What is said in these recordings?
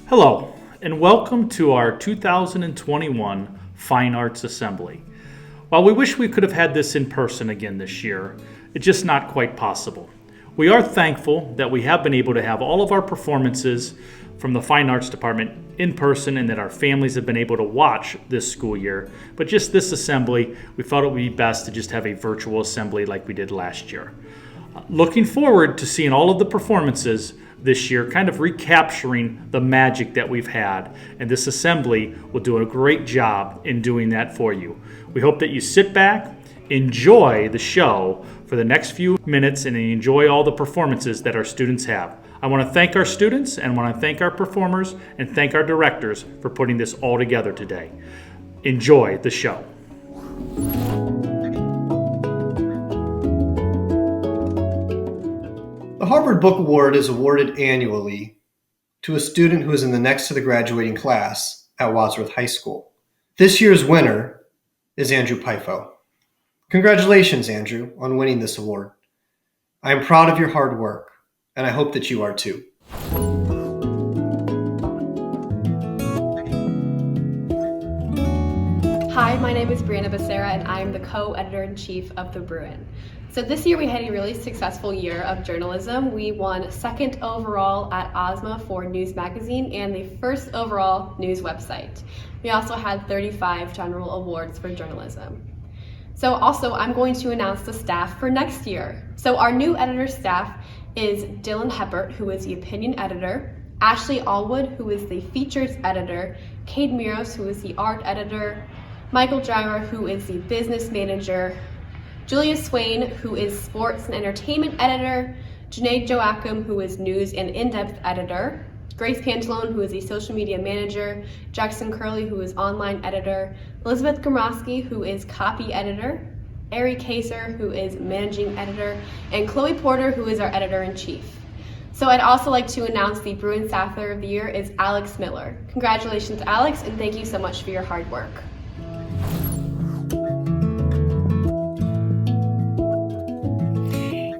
Hello, and welcome to our 2021 Fine Arts Assembly. While we wish we could have had this in person again this year, it's just not quite possible. We are thankful that we have been able to have all of our performances from the Fine Arts Department in person and that our families have been able to watch this school year. But just this assembly, we felt it would be best to just have a virtual assembly like we did last year. Looking forward to seeing all of the performances this year, kind of recapturing the magic that we've had. And this assembly will do a great job in doing that for you. We hope that you sit back, enjoy the show for the next few minutes, and enjoy all the performances that our students have. I want to thank our students and want to thank our performers and thank our directors for putting this all together today. Enjoy the show. The Harvard Book Award is awarded annually to a student who is in the next to the graduating class at Wadsworth High School. This year's winner is Andrew Pifo. Congratulations, Andrew, on winning this award. I am proud of your hard work, and I hope that you are too. Hi, my name is Brianna Becerra, and I am the co-editor-in-chief of The Bruin. So this year we had a really successful year of journalism. We won second overall at OSMA for News Magazine and the first overall news website. We also had 35 general awards for journalism. So also I'm going to announce the staff for next year. So our new editor staff is Dylan Heppert, who is the opinion editor, Ashley Allwood, who is the features editor, Cade Miros, who is the art editor, Michael Driver, who is the business manager, Julia Swain, who is sports and entertainment editor, Janae Joachim, who is news and in-depth editor, Grace Pantalone, who is the social media manager, Jackson Curley, who is online editor, Elizabeth Gromowski, who is copy editor, Ari Kaser, who is managing editor, and Chloe Porter, who is our editor-in-chief. So I'd also like to announce the Bruin Staffler of the Year is Alex Miller. Congratulations, Alex, and thank you so much for your hard work.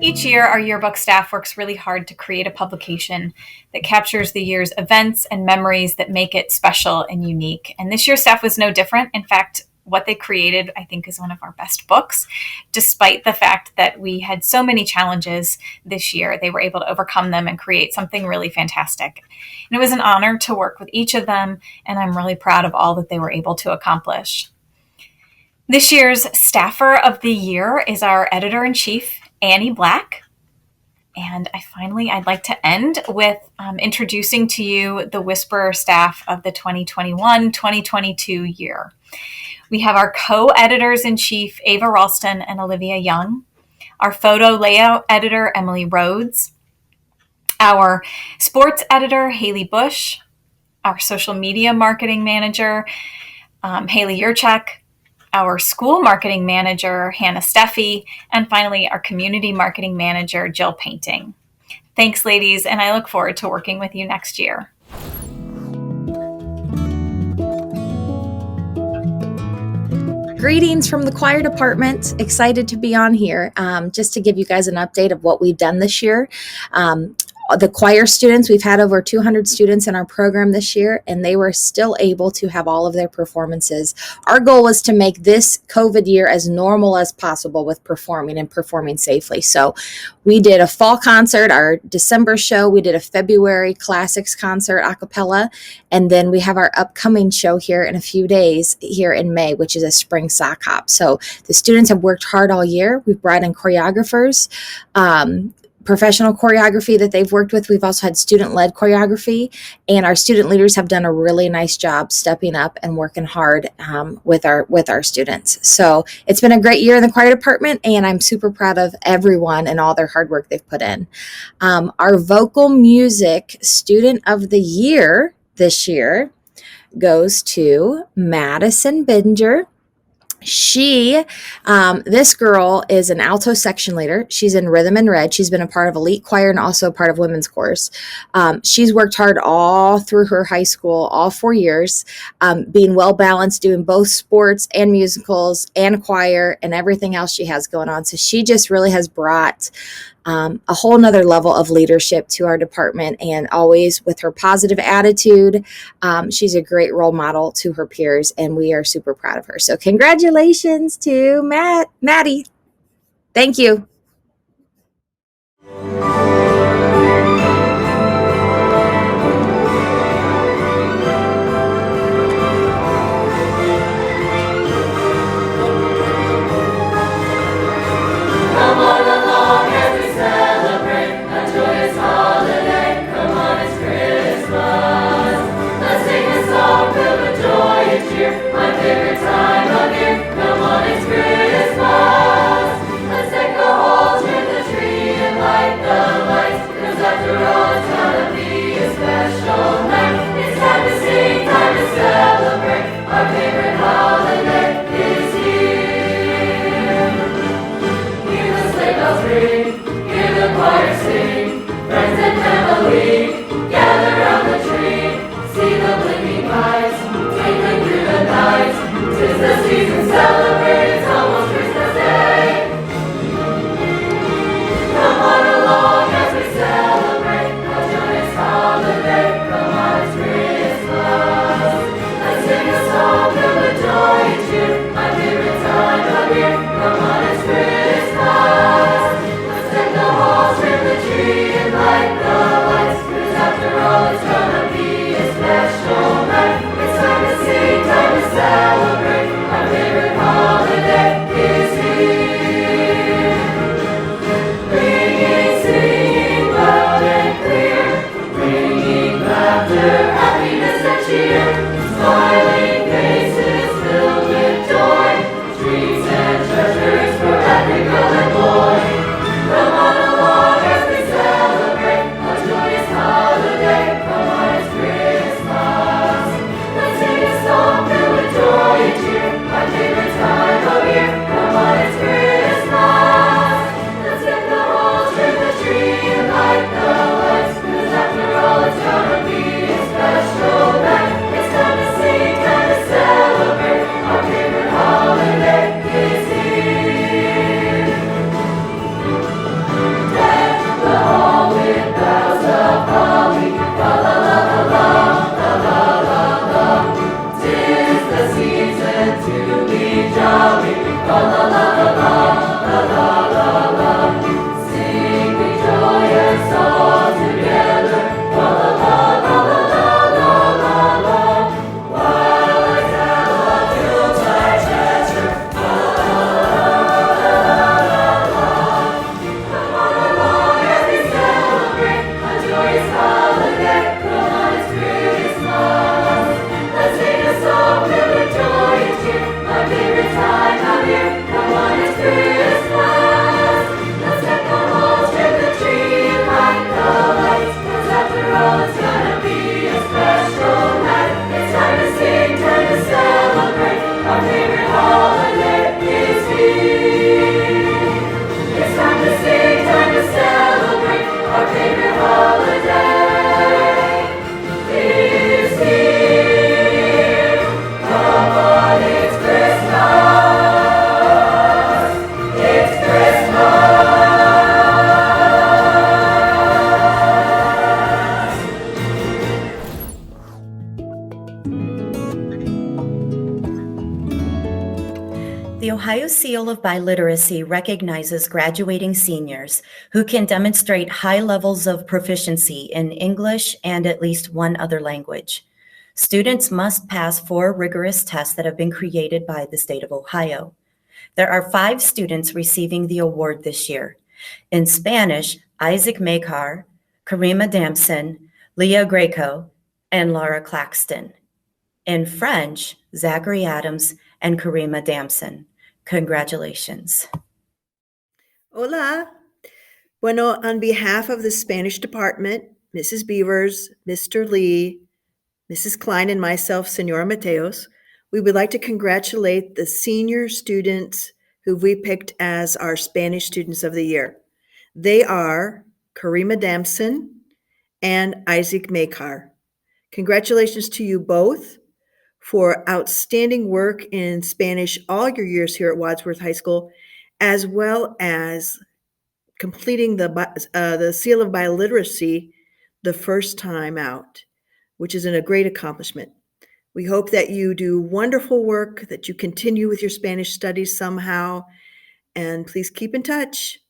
Each year, our yearbook staff works really hard to create a publication that captures the year's events and memories that make it special and unique. And this year's staff was no different. In fact, what they created, I think, is one of our best books. Despite the fact that we had so many challenges this year, they were able to overcome them and create something really fantastic. And it was an honor to work with each of them, and I'm really proud of all that they were able to accomplish. This year's Staffer of the Year is our editor-in-chief, Annie Black. And I'd like to end with introducing to you the Whisperer staff of the 2021-2022 year. We have our co-editors-in-chief, Ava Ralston and Olivia Young, our photo layout editor, Emily Rhodes, our sports editor, Haley Bush, our social media marketing manager, Haley Yurchak, our school marketing manager, Hannah Steffi, and finally, our community marketing manager, Jill Painting. Thanks, ladies, and I look forward to working with you next year. Greetings from the choir department. Excited to be on here just to give you guys an update of what we've done this year. The choir students, we've had over 200 students in our program this year, and they were still able to have all of their performances. Our goal was to make this COVID year as normal as possible with performing and performing safely. So we did a fall concert, our December show. We did a February classics concert, a cappella, and then we have our upcoming show here in a few days here in May, which is a spring sock hop. So the students have worked hard all year. We've brought in choreographers, professional choreography that they've worked with. We've also had student-led choreography, and our student leaders have done a really nice job stepping up and working hard with our students. So it's been a great year in the choir department, and I'm super proud of everyone and all their hard work they've put in. Our vocal music student of the year this year goes to Madison Binger. This girl is an alto section leader. She's in rhythm and red. She's been a part of elite choir and also part of women's chorus. She's worked hard all through her high school, all 4 years, being well balanced, doing both sports and musicals and choir and everything else she has going on. So she just really has brought a whole nother level of leadership to our department, and always with her positive attitude. She's a great role model to her peers, and we are super proud of her. So congratulations to Maddie. Thank you. The Ohio Seal of Biliteracy recognizes graduating seniors who can demonstrate high levels of proficiency in English and at least one other language. Students must pass 4 rigorous tests that have been created by the state of Ohio. There are 5 students receiving the award this year. In Spanish, Isaac Makar, Karima Damson, Leah Greco, and Laura Claxton. In French, Zachary Adams and Karima Damson. Congratulations. Hola. Bueno, on behalf of the Spanish department, Mrs. Beavers, Mr. Lee, Mrs. Klein, and myself, Senora Mateos, we would like to congratulate the senior students who we picked as our Spanish Students of the Year. They are Karima Damson and Isaac Makar. Congratulations to you both for outstanding work in Spanish all your years here at Wadsworth High School, as well as completing the seal of biliteracy the first time out, which is a great accomplishment. We hope that you do wonderful work, that you continue with your Spanish studies somehow, and please keep in touch.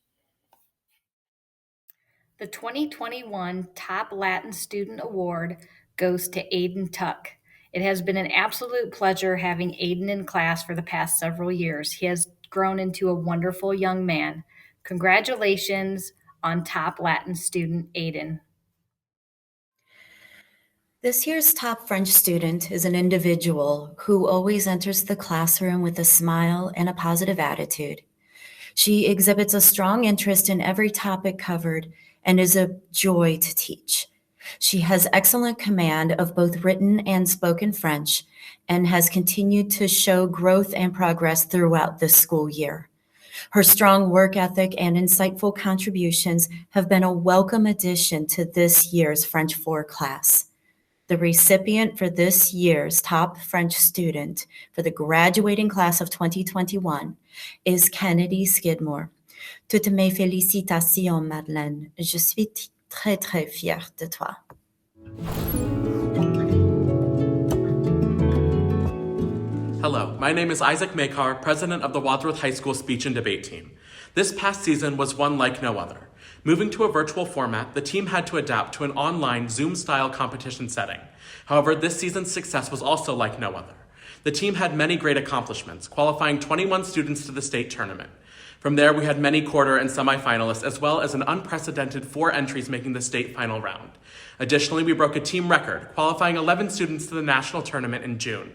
The 2021 Top Latin Student Award goes to Aiden Tuck. It has been an absolute pleasure having Aiden in class for the past several years. He has grown into a wonderful young man. Congratulations on Top Latin Student Aiden. This year's top French student is an individual who always enters the classroom with a smile and a positive attitude. She exhibits a strong interest in every topic covered and is a joy to teach. She has excellent command of both written and spoken French and has continued to show growth and progress throughout the school year. Her strong work ethic and insightful contributions have been a welcome addition to this year's French 4 class. The recipient for this year's top French student for the graduating class of 2021 is Kennedy Skidmore. Toutes mes félicitations, Madeleine. Je suis très, très fière de toi. Hello, my name is Isaac Micah, president of the Wadsworth High School Speech and Debate Team. This past season was one like no other. Moving to a virtual format, the team had to adapt to an online Zoom-style competition setting. However, this season's success was also like no other. The team had many great accomplishments, qualifying 21 students to the state tournament. From there, we had many quarter and semifinalists, as well as an unprecedented 4 entries making the state final round. Additionally, we broke a team record, qualifying 11 students to the national tournament in June.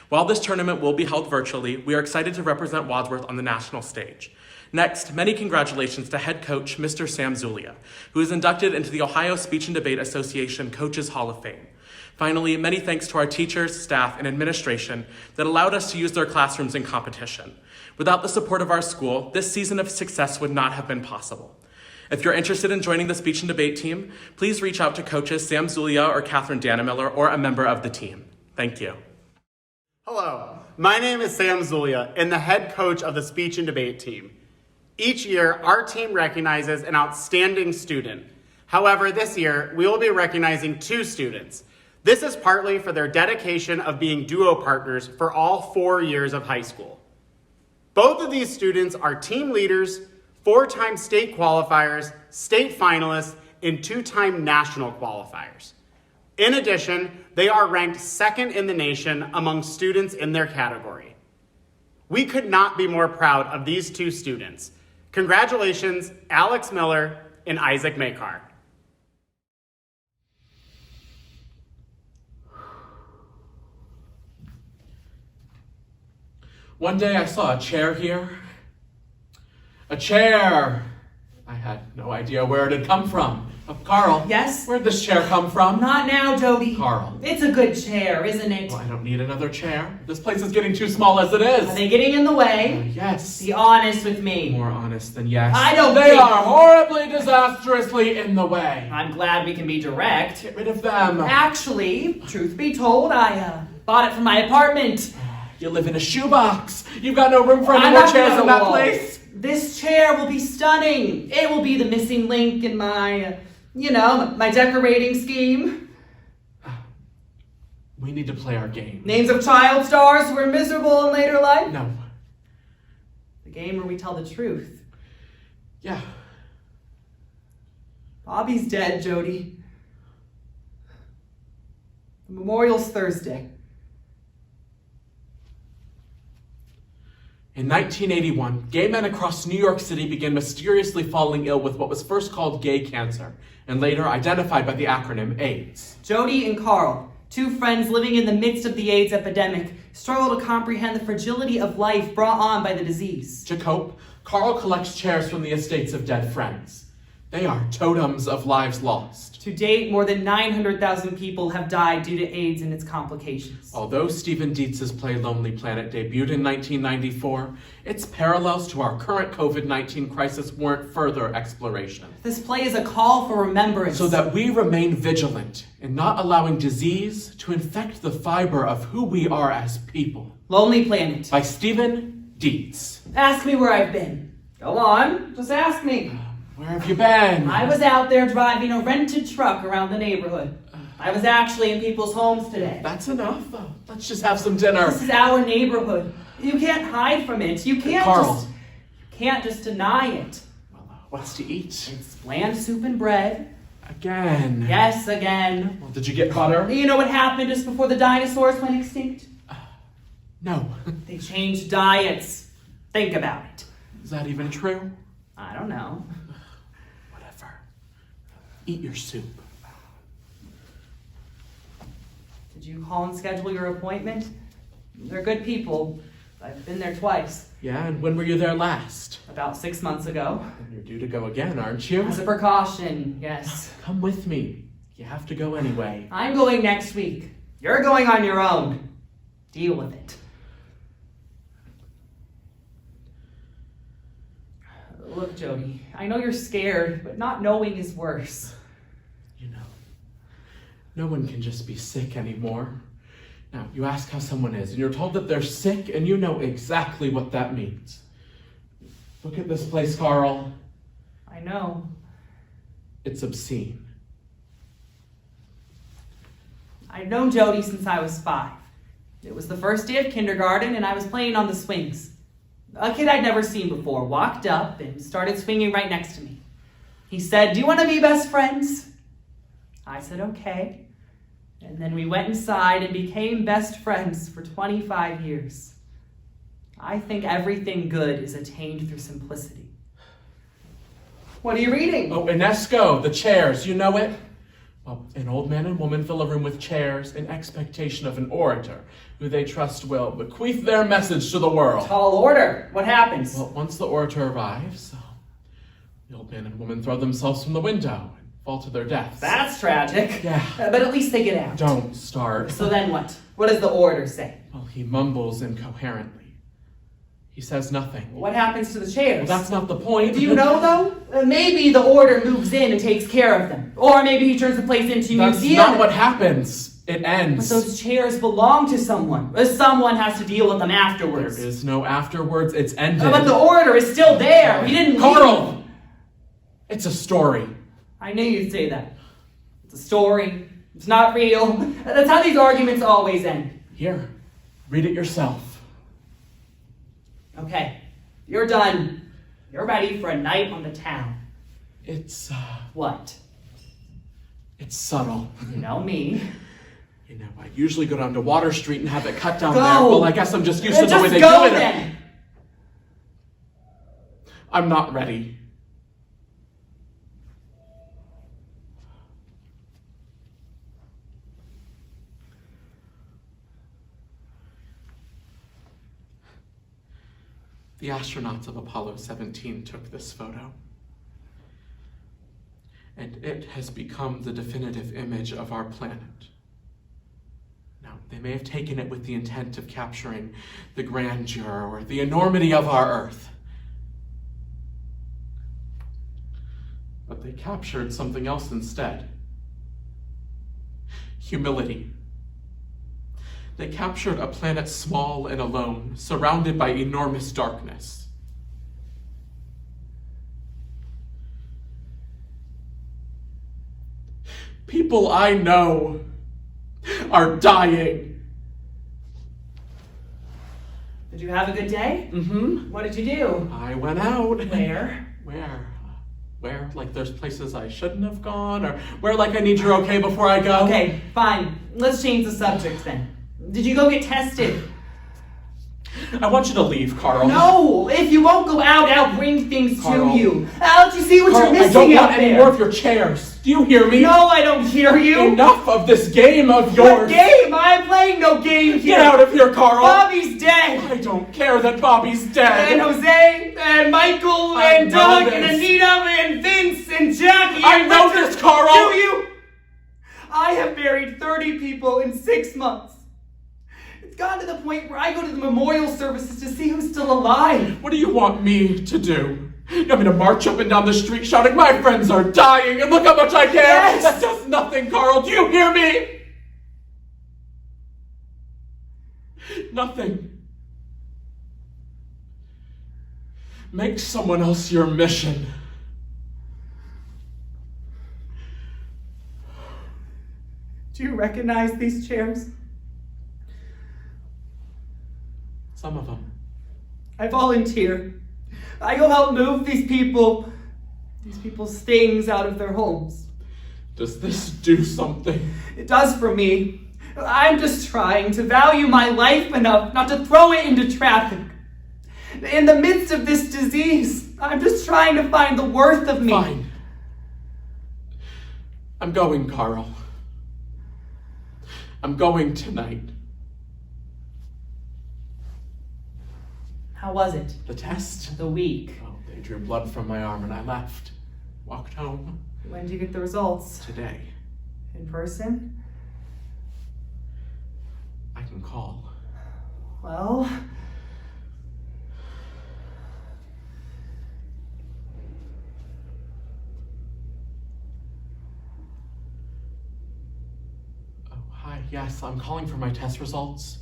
While this tournament will be held virtually, we are excited to represent Wadsworth on the national stage. Next, many congratulations to head coach Mr. Sam Zulia, who is inducted into the Ohio Speech and Debate Association Coaches Hall of Fame. Finally, many thanks to our teachers, staff, and administration that allowed us to use their classrooms in competition. Without the support of our school, this season of success would not have been possible. If you're interested in joining the speech and debate team, please reach out to coaches Sam Zulia or Catherine Dannemiller or a member of the team. Thank you. Hello, my name is Sam Zulia and the head coach of the speech and debate team. Each year, our team recognizes an outstanding student. However, this year, we will be recognizing 2 students. This is partly for their dedication of being duo partners for all 4 years of high school. Both of these students are team leaders, 4-time state qualifiers, state finalists, and 2-time national qualifiers. In addition, they are ranked 2nd in the nation among students in their category. We could not be more proud of these 2 students. Congratulations, Alex Miller and Isaac Makar. One day I saw a chair here. A chair! I had no idea where it had come from. Carl. Yes? Where'd this chair come from? Not now, Toby. Carl. It's a good chair, isn't it? Well, I don't need another chair. This place is getting too small as it is. Are they getting in the way? Yes. Be honest with me. More honest than yes. I don't They think- are horribly, disastrously in the way. I'm glad we can be direct. Get rid of them. Actually, truth be told, I bought it from my apartment. You live in a shoebox. You've got no room for any I'm more not chairs gonna in that wall. place. This chair will be stunning. It will be the missing link in my, my decorating scheme. We need to play our game. Names of child stars who were miserable in later life. No. The game where we tell the truth. Yeah. Bobby's dead, Jody. The memorial's Thursday. In 1981, gay men across New York City began mysteriously falling ill with what was first called gay cancer, and later identified by the acronym AIDS. Jody and Carl, 2 friends living in the midst of the AIDS epidemic, struggle to comprehend the fragility of life brought on by the disease. To cope, Carl collects chairs from the estates of dead friends. They are totems of lives lost. To date, more than 900,000 people have died due to AIDS and its complications. Although Stephen Dietz's play Lonely Planet debuted in 1994, its parallels to our current COVID-19 crisis warrant further exploration. This play is a call for remembrance. So that we remain vigilant in not allowing disease to infect the fiber of who we are as people. Lonely Planet. By Stephen Dietz. Ask me where I've been. Go on, just ask me. Where have you been? I was out there driving a rented truck around the neighborhood. I was actually in people's homes today. That's enough. Let's just have some dinner. This is our neighborhood. You can't hide from it. You can't just deny it. What's to eat? It's bland soup and bread. Again? Yes, again. Well, did you get butter? You know what happened just before the dinosaurs went extinct? No. They changed diets. Think about it. Is that even true? I don't know. Whatever. Eat your soup. Did you call and schedule your appointment? They're good people. I've been there twice. Yeah, and when were you there last? About 6 months ago. And you're due to go again, aren't you? As a precaution, yes. Come with me. You have to go anyway. I'm going next week. You're going on your own. Deal with it. Look, Jody, I know you're scared, but not knowing is worse. You know, no one can just be sick anymore. Now, you ask how someone is, and you're told that they're sick, and you know exactly what that means. Look at this place, Carl. I know. It's obscene. I've known Jody since I was 5. It was the first day of kindergarten, and I was playing on the swings. A kid I'd never seen before walked up and started swinging right next to me. He said, "Do you want to be best friends?" I said, "Okay." And then we went inside and became best friends for 25 years. I think everything good is attained through simplicity. What are you reading? Oh, Inesco, The Chairs, you know it? Well, an old man and woman fill a room with chairs in expectation of an orator who they trust will bequeath their message to the world. Tall order. What happens? Well, once the orator arrives, the old man and woman throw themselves from the window and fall to their deaths. That's tragic. Yeah. But at least they get out. Don't start. So then what? What does the orator say? Well, he mumbles incoherently. He says nothing. What happens to the chairs? Well, that's not the point. Do you know, though? Maybe the orator moves in and takes care of them. Or maybe he turns the place into a museum. That's not what happens. It ends. But those chairs belong to someone. Someone has to deal with them afterwards. There is no afterwards. It's ended. But the orator is still there. He didn't Carl! leave. It's a story. I knew you'd say that. It's a story. It's not real. That's how these arguments always end. Here, read it yourself. Okay, you're done. You're ready for a night on the town. It's, What? It's subtle. You know me. You know, I usually go down to Water Street and have it cut down Go. there. Well, I guess I'm just used to the way they go do it. Then. I'm not ready. The astronauts of Apollo 17 took this photo. And it has become the definitive image of our planet. Now, they may have taken it with the intent of capturing the grandeur or the enormity of our Earth. But they captured something else instead. Humility. They captured a planet small and alone, surrounded by enormous darkness. People I know are dying. Did you have a good day? Mm-hmm. What did you do? I went out. Where? Where? Where? Like there's places I shouldn't have gone? Or where like I need your okay before I go? Okay, fine. Let's change the subject then. Did you go get tested? I want you to leave, Carl. No! If you won't go out, I'll bring things Carl. to you. I'll let you see what Carl, you're missing I don't want out any there. more of your chairs. Do you hear me? No, I don't hear you. Enough of this game of yours. What game? I'm playing no game here. Get out of here, Carl. Bobby's dead. I don't care that Bobby's dead. And Jose, and Michael, I and know Doug, this. and Anita, and Vince, and Jackie, I and know Richard. this, Carl. Do you? I have buried 30 people in 6 months. It's gotten to the point where I go to the memorial services to see who's still alive. What do you want me to do? You want me to march up and down the street shouting, "My friends are dying, and look how much I care"? Yes. That does nothing, Carl. Do you hear me? Nothing. Make someone else your mission. Do you recognize these chairs? Some of them. I volunteer. I go help move these people's stings out of their homes. Does this do something? It does for me. I'm just trying to value my life enough not to throw it into traffic. In the midst of this disease, I'm just trying to find the worth of me. Fine. I'm going, Carl. I'm going tonight. How was it? The test? The week. Oh, they drew blood from my arm and I left. Walked home. When did you get the results? Today. In person? I can call. Well... Hi, yes, I'm calling for my test results.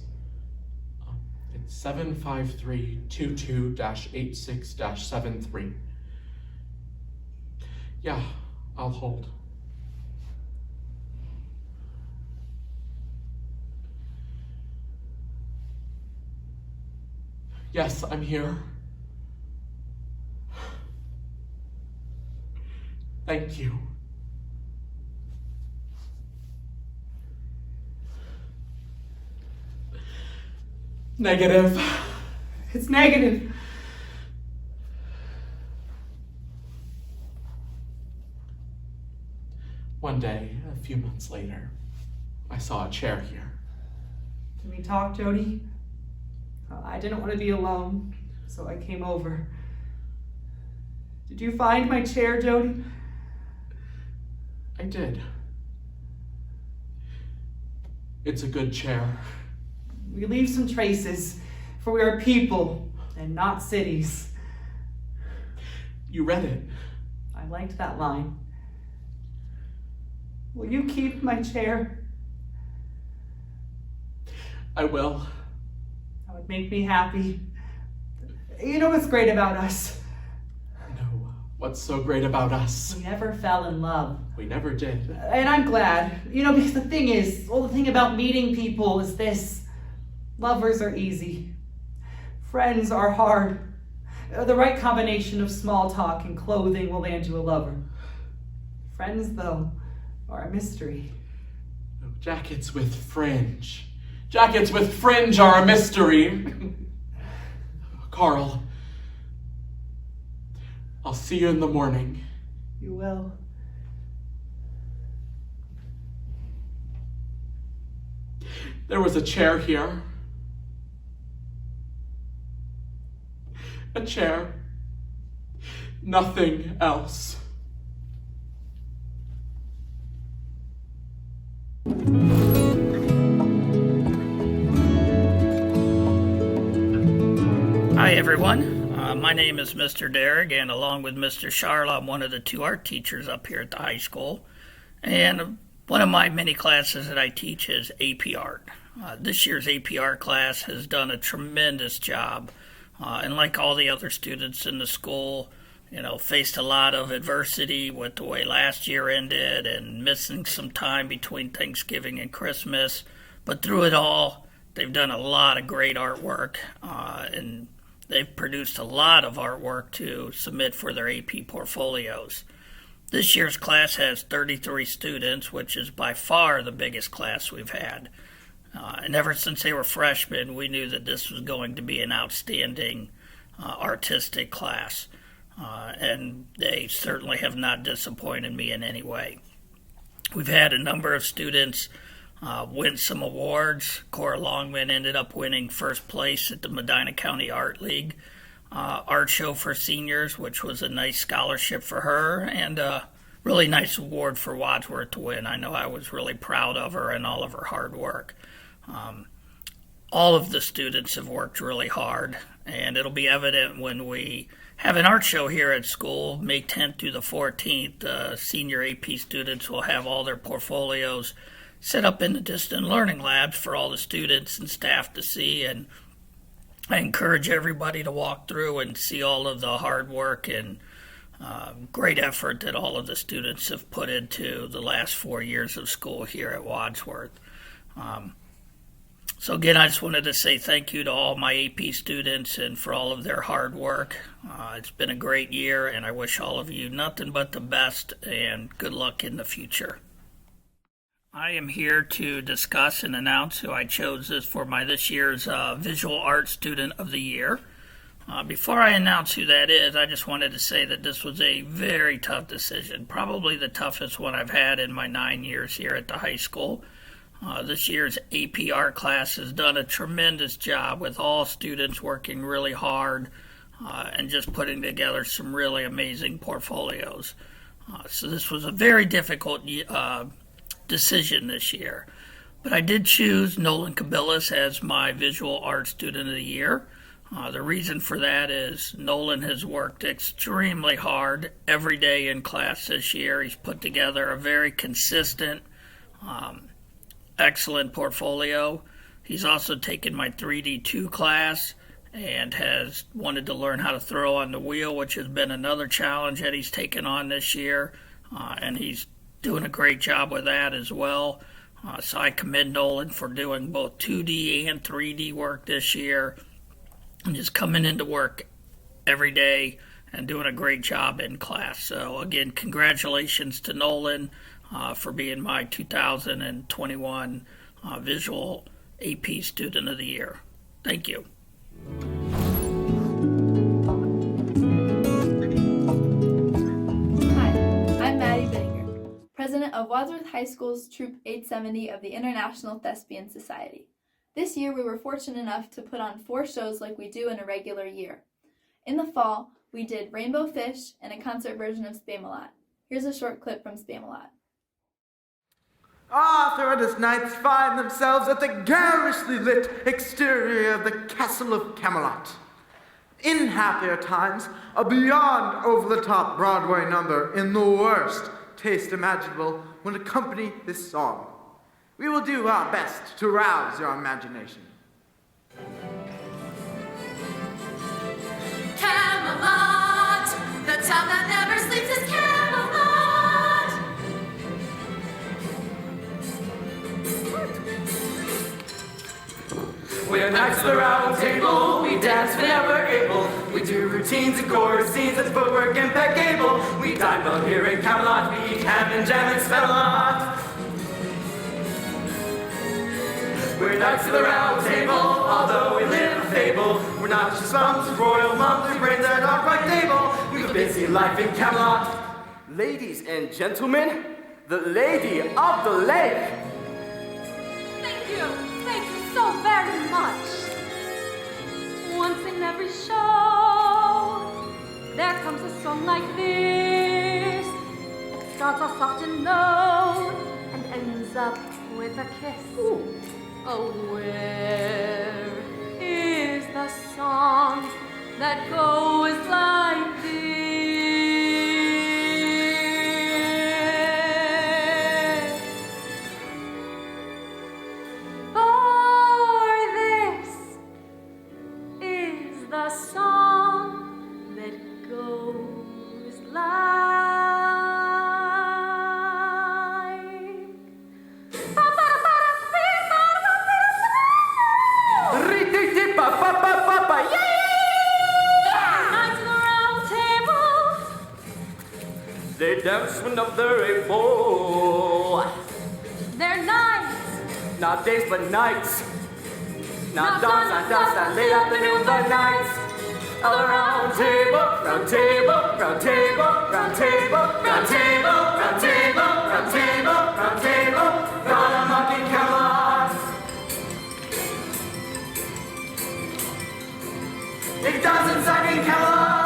It's 75322-86-73. Yeah, I'll hold. Yes, I'm here. Thank you. Negative. It's negative. One day, a few months later, I saw a chair here. Can we talk, Jody? I didn't want to be alone, so I came over. Did you find my chair, Jody? I did. It's a good chair. We leave some traces, for we are people and not cities. You read it. I liked that line. Will you keep my chair? I will. That would make me happy. You know what's great about us? No. What's so great about us? We never fell in love. We never did. And I'm glad. You know, because the thing about meeting people is this. Lovers are easy. Friends are hard. The right combination of small talk and clothing will land you a lover. Friends, though, are a mystery. Jackets with fringe. Jackets with fringe are a mystery. Carl, I'll see you in the morning. You will. There was a chair here. A chair. Nothing else. Hi everyone, my name is Mr. Derrick, and along with Mr. Charlotte, I'm one of the two art teachers up here at the high school. And one of my many classes that I teach is AP Art. This year's AP Art class has done a tremendous job. And like all the other students in the school, faced a lot of adversity with the way last year ended and missing some time between Thanksgiving and Christmas. But through it all, they've done a lot of great artwork, and they've produced a lot of artwork to submit for their AP portfolios. This year's class has 33 students, which is by far the biggest class we've had. And ever since they were freshmen, we knew that this was going to be an outstanding artistic class. And they certainly have not disappointed me in any way. We've had a number of students win some awards. Cora Longman ended up winning first place at the Medina County Art League art show for seniors, which was a nice scholarship for her and a really nice award for Wadsworth to win. I know I was really proud of her and all of her hard work. All of the students have worked really hard, and it'll be evident when we have an art show here at school, May 10th through the 14th. Senior AP students will have all their portfolios set up in the distant learning labs for all the students and staff to see, and I encourage everybody to walk through and see all of the hard work and Great effort that all of the students have put into the last 4 years of school here at Wadsworth. So again, I just wanted to say thank you to all my AP students and for all of their hard work. It's been a great year, and I wish all of you nothing but the best and good luck in the future. I am here to discuss and announce who I chose for this year's Visual Arts Student of the Year. Before I announce who that is, I just wanted to say that this was a very tough decision, probably the toughest one I've had in my 9 years here at the high school. This year's APR class has done a tremendous job with all students working really hard and just putting together some really amazing portfolios. So this was a very difficult decision this year. But I did choose Nolan Kabilis as my Visual Arts Student of the Year. The reason for that is Nolan has worked extremely hard every day in class this year. He's put together a very consistent, excellent portfolio. He's also taken my 3D2 class and has wanted to learn how to throw on the wheel, which has been another challenge that he's taken on this year, and he's doing a great job with that as well. So I commend Nolan for doing both 2D and 3D work this year and just coming into work every day and doing a great job in class. So again, congratulations to Nolan for being my 2021 Visual AP Student of the Year. Thank you. Hi, I'm Maddie Bittinger, President of Wadsworth High School's Troop 870 of the International Thespian Society. This year we were fortunate enough to put on 4 shows like we do in a regular year. In the fall, we did Rainbow Fish and a concert version of Spamalot. Here's a short clip from Spamalot. Arthur and his knights find themselves at the garishly lit exterior of the castle of Camelot. In happier times, a beyond over-the-top Broadway number in the worst taste imaginable will accompany this song. We will do our best to rouse your imagination. Camelot, the town that never sleeps is Camelot. We're knights of the round table, we dance whenever able. We do routines and chorus scenes and footwork impeccable. We dine well here in Camelot, we eat ham and jam and spell a lot. We're knights of the round table, although we live a fable. We're not just bums, royal mums, we bring that our right table. We've a busy life in Camelot. Ladies and gentlemen, the Lady of the Lake. Thank you so very much. Once in every show, there comes a song like this. It starts off soft and low and ends up with a kiss. Ooh. Oh, where is the song that goes like this? For this is the song that goes like. They dance whenever they're able. They're nights, Not days but nights. Not dawns, not dusk, not late afternoon but nights. All around table, round table, round table, round table, round table, round table, round table, round table. Got a monkey Camelot. It doesn't suck in Camelot.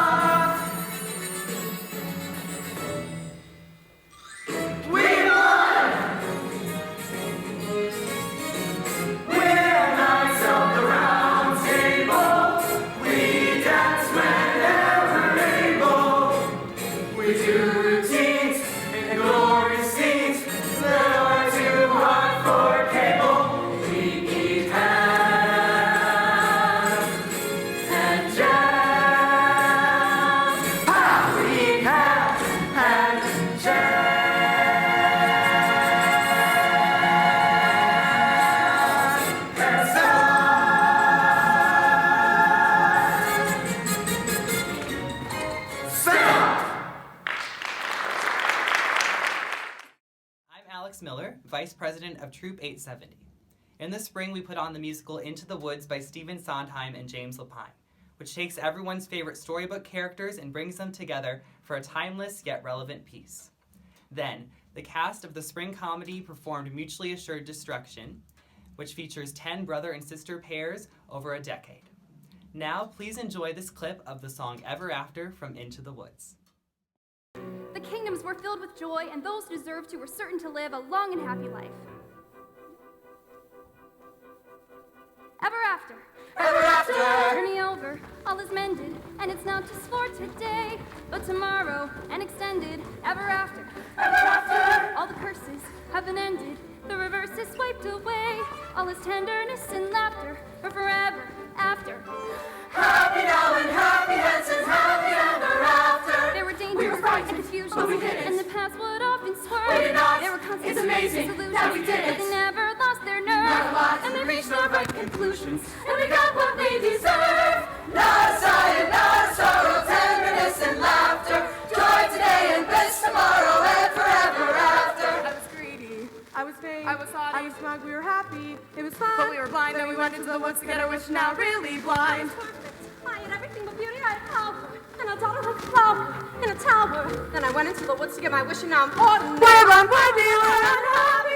Vice President of Troop 870. In the spring, we put on the musical Into the Woods by Stephen Sondheim and James Lapine, which takes everyone's favorite storybook characters and brings them together for a timeless yet relevant piece. Then, the cast of the spring comedy performed Mutually Assured Destruction, which features 10 brother and sister pairs over a decade. Now, please enjoy this clip of the song Ever After from Into the Woods. The kingdoms were filled with joy, and those who deserved to were certain to live a long and happy life. Ever after. Ever after. Journey over, all is mended, and it's not just for today, but tomorrow and extended. Ever after. Ever after. All the curses have been ended, the reverse is wiped away. All is tenderness and laughter for forever after. Happy now and happy hence and happy ever after. There were dangers We were frightened, and confusions, but we did it. and the paths would often swerve. We did not. There were constant It's amazing disillusions, that we did it. but they never lost their nerve. Never lost. And they reached the right conclusions. And we got what we deserve. Not a sigh, not a sorrow, tenderness and laughter. Joy today and bliss tomorrow and forever after. I was greedy. I was vain. I was haughty. I was smug. We were happy. It was fun. But we were blind. Then we went into the woods to get our wish. Now really blind. I had everything but beauty, I had power, and a daughter like a flower in a tower. Then I went into the woods to get my wish, and now I'm ordinary. We're unhappy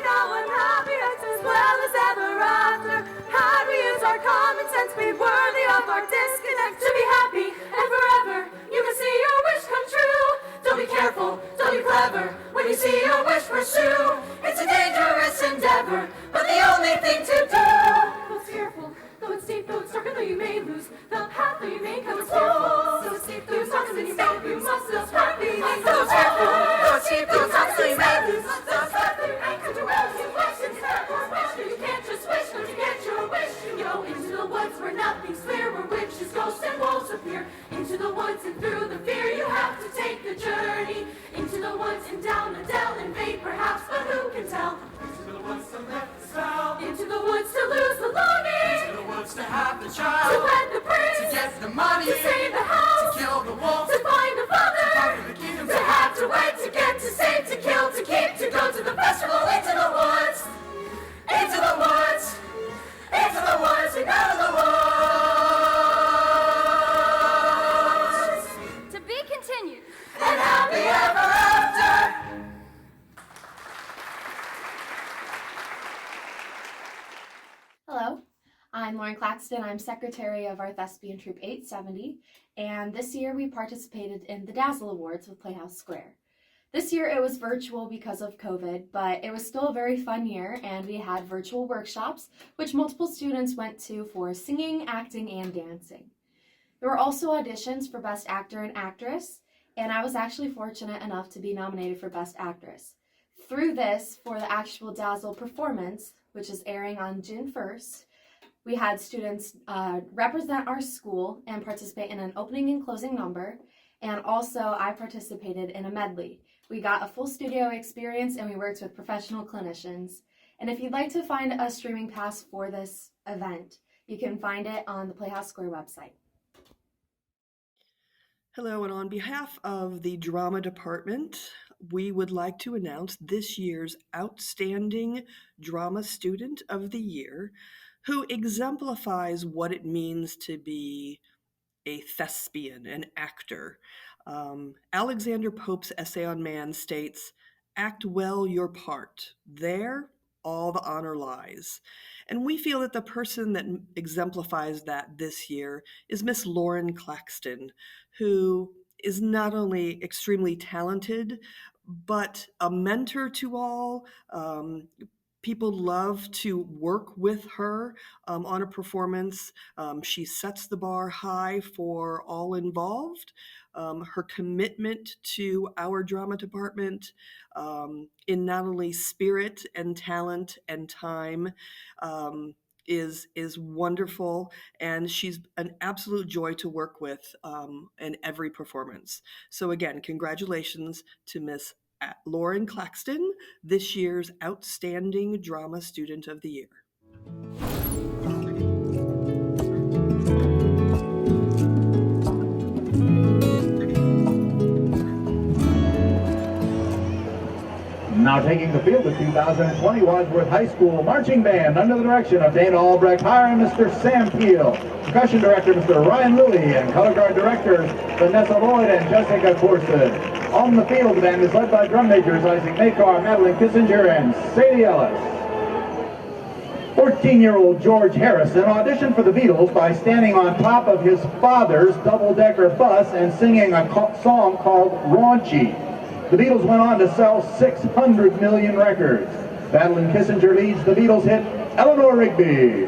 now and happy as well as ever after. Had we used our common sense, be worthy of our disconnect. To be happy and forever, you can see your wish come true. Don't be careful, don't be clever. When you see your wish pursue, it's a dangerous endeavor, but the only thing to do. Though it's fearful, though it's deep, though it's dark, and though you may lose the path that you may come. Though it's fearful, so it's deep, though it's dark, and you may lose. must still strive. Though it's fearful, though it's deep, though it's dark, and you may lose. Though it's fearful, you may come to well, you wish, and therefore wish. You can't just wish, don't you get your wish. You go into the woods where nothing's clear, where witches, ghosts, and wolves appear. Into the woods and through the fear, you have to take the journey. Into the woods and down the dell, in vain perhaps, but who can tell? Into the woods to let the spell. Into the woods to lose the longing. Into the woods to have the child. To wed the prince. To get the money. To save the house. To kill the wolf. To find the father. To conquer the kingdom. To have to wed, to get, to save, to kill, to keep, to go to the festival. Into the woods. Into the woods. Into the woods and out of the woods. To be continued. And happy ever after. Hello, I'm Lauren Claxton. I'm secretary of our Thespian Troop 870, and this year we participated in the Dazzle Awards with Playhouse Square. This year it was virtual because of COVID, but it was still a very fun year, and we had virtual workshops, which multiple students went to for singing, acting, and dancing. There were also auditions for Best Actor and Actress, and I was actually fortunate enough to be nominated for Best Actress. Through this, for the actual Dazzle performance, which is airing on June 1st, we had students represent our school and participate in an opening and closing number, and also I participated in a medley. We got a full studio experience and we worked with professional clinicians. And if you'd like to find a streaming pass for this event, you can find it on the Playhouse Square website. Hello, and on behalf of the drama department, we would like to announce this year's Outstanding Drama Student of the Year, who exemplifies what it means to be a thespian, an actor. Alexander Pope's essay on man states, "Act well your part. There, all the honor lies." And we feel that the person that exemplifies that this year is Miss Lauren Claxton, who is not only extremely talented, but a mentor to all. People love to work with her on a performance. She sets the bar high for all involved. Her commitment to our drama department in not only spirit and talent and time is wonderful, and she's an absolute joy to work with in every performance. So again, congratulations to Miss Lauren Claxton, this year's Outstanding Drama Student of the Year. Now taking the field, the 2020 Wadsworth High School Marching Band under the direction of Dana Albrecht Hire and Mr. Sam Peel. Percussion Director Mr. Ryan Lilly and Color Guard Directors Vanessa Lloyd and Jessica Corson. On the field, the band is led by drum majors Isaac Makar, Madeline Kissinger, and Sadie Ellis. 14-year-old George Harrison auditioned for the Beatles by standing on top of his father's double-decker bus and singing a song called Raunchy. The Beatles went on to sell 600 million records. Madeline Kissinger leads the Beatles hit Eleanor Rigby.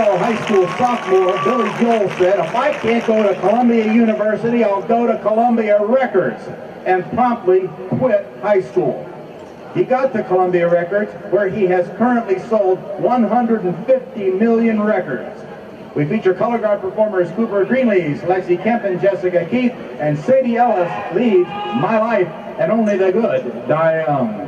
High school sophomore Billy Joel said, "If I can't go to Columbia University, I'll go to Columbia Records," and promptly quit high school. He got to Columbia Records, where he has currently sold 150 million records. We feature color guard performers Cooper Greenlees, Lexi Kemp, and Jessica Keith, and Sadie Ellis leads My Life and Only the Good Die Young.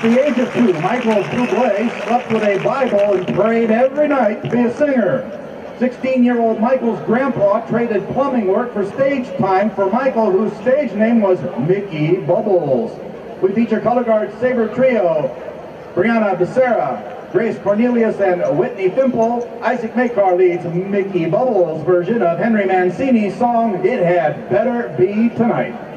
the age of 2, Michael Bublé slept with a Bible and prayed every night to be a singer. 16-year-old Michael's grandpa traded plumbing work for stage time for Michael, whose stage name was Mickey Bubbles. We feature color guard Saber Trio, Brianna Becerra, Grace Cornelius, and Whitney Fimple. Isaac Makar leads Mickey Bubbles' version of Henry Mancini's song, It Had Better Be Tonight.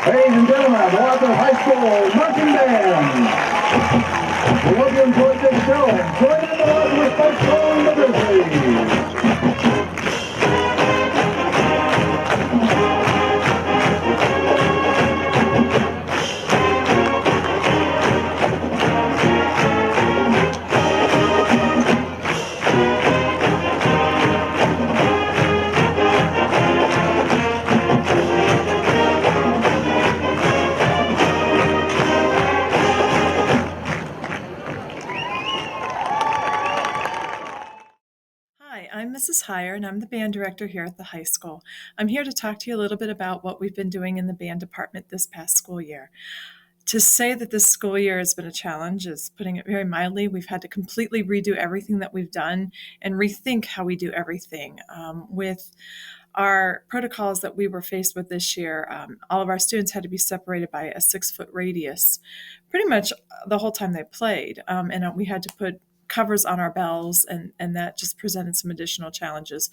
Ladies and gentlemen, the Wadsworth High School Marching Band. We hope you enjoyed this show. Join in the Wadsworth Fight Song the Grizzlies. I'm Mrs. Heyer, and I'm the band director here at the high school. I'm here to talk to you a little bit about what we've been doing in the band department this past school year. To say that this school year has been a challenge is putting it very mildly. We've had to completely redo everything that we've done and rethink how we do everything. With our protocols that we were faced with this year, all of our students had to be separated by a 6-foot radius pretty much the whole time they played. And we had to put covers on our bells, and that just presented some additional challenges.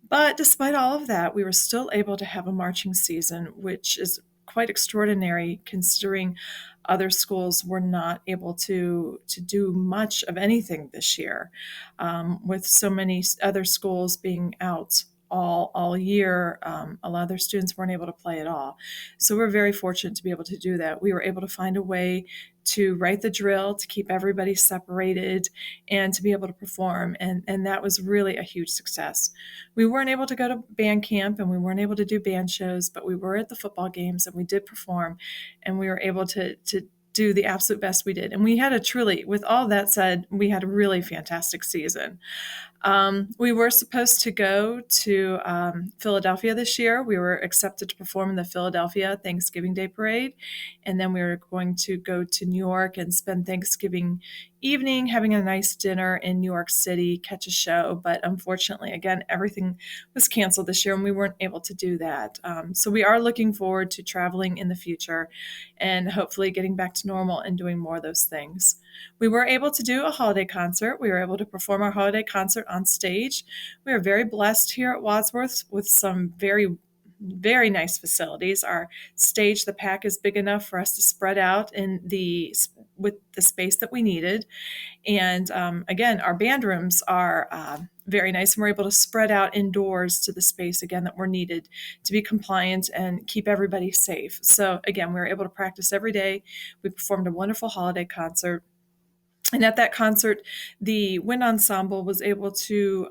But despite all of that, we were still able to have a marching season, which is quite extraordinary considering other schools were not able to do much of anything this year, with so many other schools being out all year. A lot of their students weren't able to play at all. So we're very fortunate to be able to do that. We were able to find a way to write the drill, to keep everybody separated, and to be able to perform. And that was really a huge success. We weren't able to go to band camp and we weren't able to do band shows, but we were at the football games and we did perform, and we were able to do the absolute best we did. And we had with all that said, we had a really fantastic season. We were supposed to go to Philadelphia this year. We were accepted to perform in the Philadelphia Thanksgiving Day Parade. And then we were going to go to New York and spend Thanksgiving evening, having a nice dinner in New York City, catch a show. But unfortunately, again, everything was canceled this year and we weren't able to do that. So we are looking forward to traveling in the future and hopefully getting back to normal and doing more of those things. We were able to do a holiday concert. We were able to perform our holiday concert on stage. We are very blessed here at Wadsworth with some very nice facilities. Our stage, the pack, is big enough for us to spread out with the space that we needed. And again, our band rooms are very nice, and we're able to spread out indoors to the space again that we're needed to be compliant and keep everybody safe. So again, we were able to practice every day. We performed a wonderful holiday concert. And at that concert, the wind ensemble was able to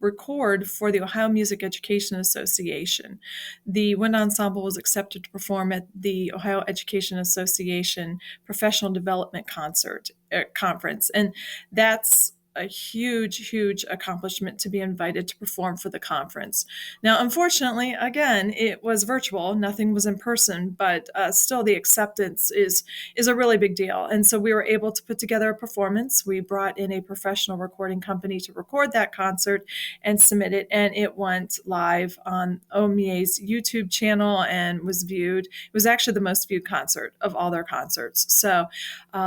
record for the Ohio Music Education Association. The wind ensemble was accepted to perform at the Ohio Education Association Professional Development Conference. And that's a huge accomplishment to be invited to perform for the conference. Now, unfortunately, again, it was virtual. Nothing was in person, but still the acceptance is a really big deal. And so we were able to put together a performance. We brought in a professional recording company to record that concert and submit it, and it went live on OMIA's YouTube channel and was viewed. It was actually the most viewed concert of all their concerts. So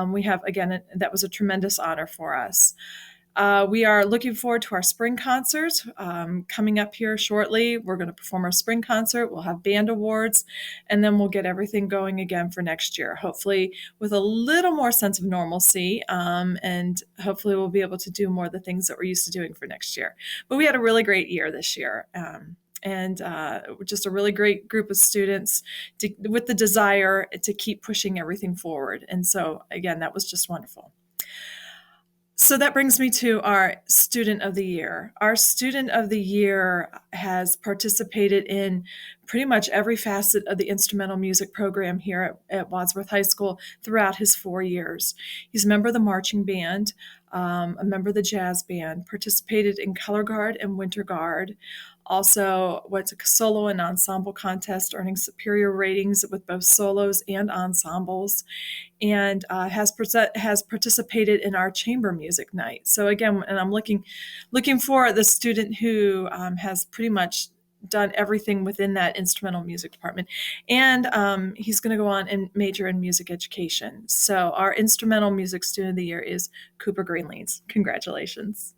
we have, again, that was a tremendous honor for us. We are looking forward to our spring concert coming up here shortly. We're going to perform our spring concert. We'll have band awards, and then we'll get everything going again for next year, hopefully with a little more sense of normalcy, and hopefully we'll be able to do more of the things that we're used to doing for next year. But we had a really great year this year. And just a really great group of students with the desire to keep pushing everything forward. And so, again, that was just wonderful. So that brings me to our Student of the Year. Our Student of the Year has participated in pretty much every facet of the instrumental music program here at Wadsworth High School throughout his 4 years. He's a member of the marching band, a member of the jazz band, participated in color guard and winter guard, also went to solo and ensemble contest, earning superior ratings with both solos and ensembles, and has participated in our chamber music night. So again, and I'm looking for the student who has pretty much done everything within that instrumental music department. And he's going to go on and major in music education. So our instrumental music student of the year is Cooper Greenlees. Congratulations.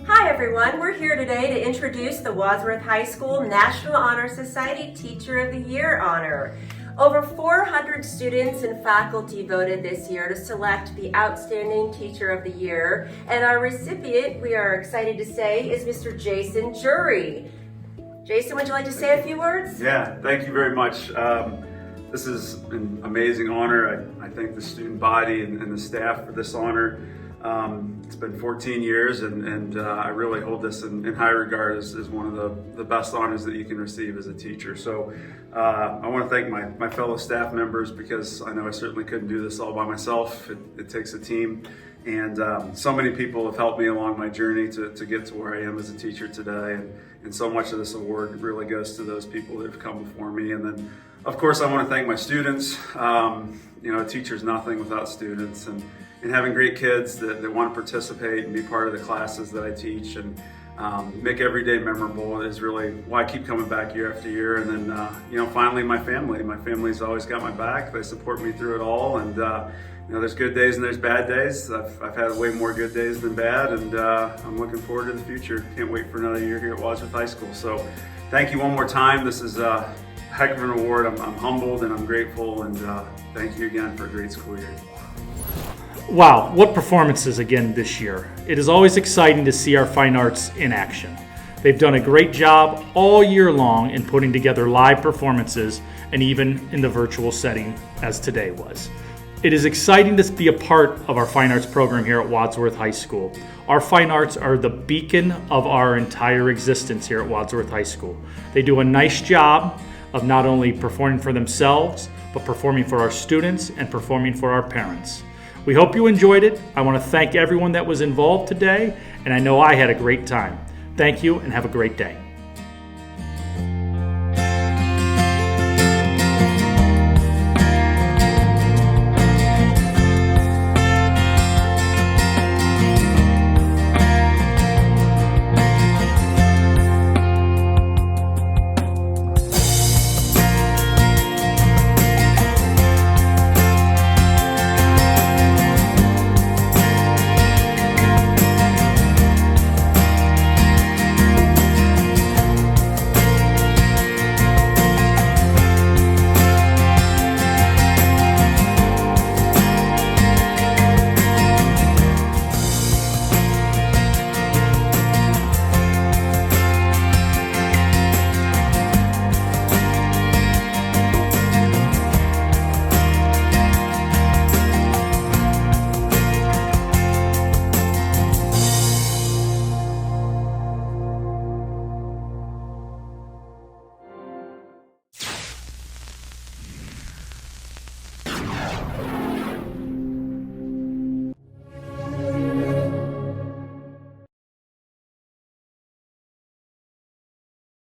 Hi everyone, we're here today to introduce the Wadsworth High School National Honor Society Teacher of the Year honor. Over 400 students and faculty voted this year to select the Outstanding Teacher of the Year, and our recipient, we are excited to say, is Mr. Jason Jury. Jason, would you like to say a few words? Yeah, thank you very much. This is an amazing honor. I thank the student body and the staff for this honor. It's been 14 years and I really hold this in high regard as one of the best honors that you can receive as a teacher. So I want to thank my fellow staff members, because I know I certainly couldn't do this all by myself. It takes a team, and so many people have helped me along my journey to get to where I am as a teacher today, and so much of this award really goes to those people that have come before me. And then of course I want to thank my students. A teacher's nothing without students, and having great kids that want to participate and be part of the classes that I teach and make every day memorable is really why I keep coming back year after year. And then, finally, my family's always got my back. They support me through it all. And, there's good days and there's bad days. I've had way more good days than bad, and I'm looking forward to the future. Can't wait for another year here at Wadsworth High School. So thank you one more time. This is a heck of an award. I'm humbled and I'm grateful, and thank you again for a great school year. Wow, what performances again this year. It is always exciting to see our fine arts in action. They've done a great job all year long in putting together live performances, and even in the virtual setting as today was. It is exciting to be a part of our fine arts program here at Wadsworth High School. Our fine arts are the beacon of our entire existence here at Wadsworth High School. They do a nice job of not only performing for themselves, but performing for our students and performing for our parents. We hope you enjoyed it. I want to thank everyone that was involved today, and I know I had a great time. Thank you and have a great day.